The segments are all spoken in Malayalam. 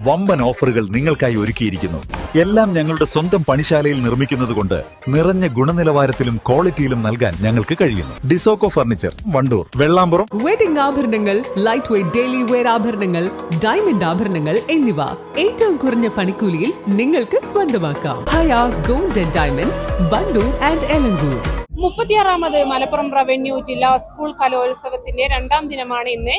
വമ്പൻ ഓഫറുകൾ നിങ്ങൾക്കായി ഒരുക്കിയിരിക്കുന്നു. എല്ലാം ഞങ്ങളുടെ സ്വന്തം പണിശാലയിൽ നിർമ്മിക്കുന്നതുകൊണ്ട് നിറഞ്ഞ ഗുണനിലവാരത്തിലും ക്വാളിറ്റിയിലും നൽകാൻ ഞങ്ങൾക്ക് കഴിയുന്നു. ഡിസോക്കോ ഫർണിച്ചർ, വണ്ടൂർ, വെള്ളാമ്പുറം. വെഡിംഗ് ആഭരണങ്ങൾ, ലൈറ്റ് വെയ്റ്റ് ഡെയിലി വെയർ ആഭരണങ്ങൾ, ഡയമണ്ട് ആഭരണങ്ങൾ എന്നിവ ഏറ്റവും കുറഞ്ഞ പണിക്കൂലിയിൽ നിങ്ങൾക്ക് സ്വന്തമാക്കാം. Haya gold and diamonds, Wandoor and Elankur. 36ാമത് മലപ്പുറം റവന്യൂ ജില്ലാ സ്കൂൾ കലോത്സവത്തിന്റെ 2ാം ദിനമാണ് ഇന്ന്.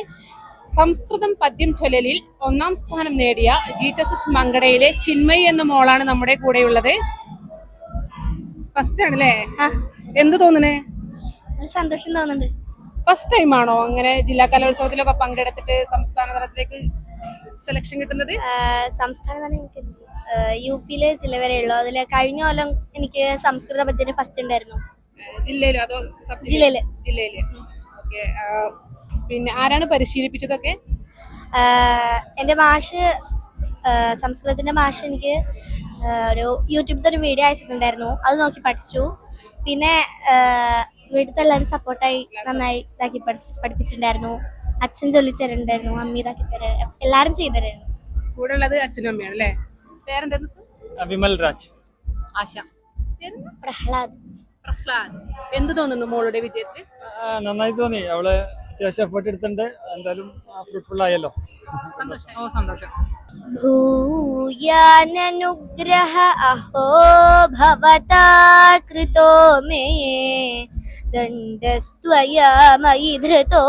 സംസ്കൃതം പദ്യം ചൊല്ലലിൽ 1ാം സ്ഥാനം നേടിയ GHSS മങ്കടയിലെ ചിന്മയി എന്ന മോളാണ് നമ്മുടെ കൂടെയുള്ളത്. ഫസ്റ്റ് ആണല്ലേ? എന്ത് തോന്നുന്നേ? സന്തോഷം തോന്നുന്നുണ്ട്. ഫസ്റ്റ് ടൈം ആണോ അങ്ങനെ ജില്ലാ കലോത്സവത്തിലൊക്കെ പങ്കെടുത്തിട്ട് സംസ്ഥാന തലത്തിലേക്ക് സെലക്ഷൻ കിട്ടുന്നത്? സംസ്ഥാന തലം എനിക്ക് UP ജില്ല വരെ ഉള്ളു. അതില് കഴിഞ്ഞ കൊല്ലം എനിക്ക് സംസ്കൃത പദ്യത്തിന് ഫസ്റ്റ് ഉണ്ടായിരുന്നു. ജില്ലയിലോ അതോ ജില്ലയില്? ജില്ലയില്. ഓക്കെ. പിന്നെ ആരാണ് പരിശീലിപ്പിച്ചതൊക്കെ? എൻ്റെ മാഷ്, സംസ്കൃതത്തിന്റെ മാഷ് എനിക്ക് ഒരു യൂട്യൂബിൽ ഒരു വീഡിയോ അയച്ചിട്ടുണ്ടായിരുന്നു. അത് നോക്കി പഠിച്ചു. പിന്നെ വീട്ടിലത്തെ എല്ലാവരും സപ്പോർട്ടായി നന്നായി ഇതാക്കി പഠിപ്പിച്ചിട്ടുണ്ടായിരുന്നു. അച്ഛൻ ചൊല്ലി തരുന്നുണ്ടായിരുന്നു, അമ്മ ഇതാക്കി തരാം, എല്ലാരും ചെയ്തുതരായിരുന്നു. കൂടെ ഉള്ളത് അച്ഛനും അമ്മയാണ് അല്ലേ? പേരെന്താ? വിമൽ രാജ്. ആശ. പ്രഹ്ലാദ്. പ്രഹ്ലാദ്. എന്ത് തോന്നുന്നു മോളുടെ വിജയത്തിൽ? നന്നായി തോന്നി. അവള് അത്യാവശ്യം എഫേർട്ട് എടുത്തിട്ടുണ്ട്. എന്തായാലും ഫ്രൂട്ട്ഫുൾ ആയല്ലോ. സന്തോഷം. സന്തോഷം. ഭൂയാനനുഗ്രഹ അഹോ ഭവതാ കൃതോ മേ ദണ്ഡസ്ത്വയാ മയി ധൃതോ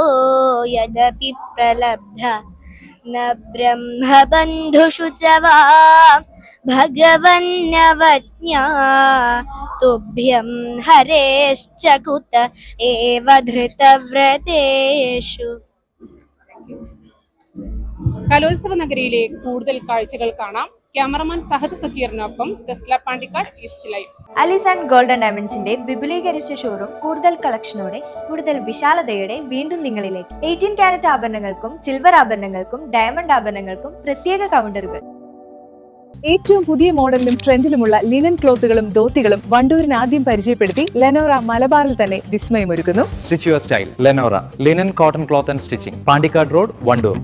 യദപി പ്രലബ്ധ ന ബ്രഹ്മബന്ധുഷു ച വാ ഭഗവന്നവജ്ഞാ തുഭ്യം ഹരേശ്ച കുത ഏവ ധൃതവ്രതേഷു. കലോത്സവ നഗരിയിലെ കൂടുതൽ കാഴ്ചകൾ കാണാം. ക്യാമറമാൻ സഹദ് സക്കീറിനൊപ്പം Tesla Pandikkad, east live. Alis and gold and ഡയമണ്ട്സിന്റെ വിപുലീകരിച്ച ഷോറൂം കൂടുതൽ കളക്ഷനോടെ, കൂടുതൽ വിശാലതയോടെ വീണ്ടും നിങ്ങളിലേക്ക്. 18 കാരറ്റ് ആഭരണങ്ങൾക്കും സിൽവർ ആഭരണങ്ങൾക്കും ഡയമണ്ട് ആഭരണങ്ങൾക്കും പ്രത്യേക കൗണ്ടറുകൾ. ഏറ്റവും പുതിയ മോഡലിലും ട്രെൻഡിലുമുള്ള ലിനൻ ക്ലോത്തുകളും ധോത്തികളും വണ്ടൂരിന് ആദ്യം പരിചയപ്പെടുത്തി ലെനോറ മലബാറിൽ തന്നെ വിസ്മയമൊരുക്കുന്നു. Stitch your style Lenora linen cotton cloth and stitching, Pandikkad road, Wandoor.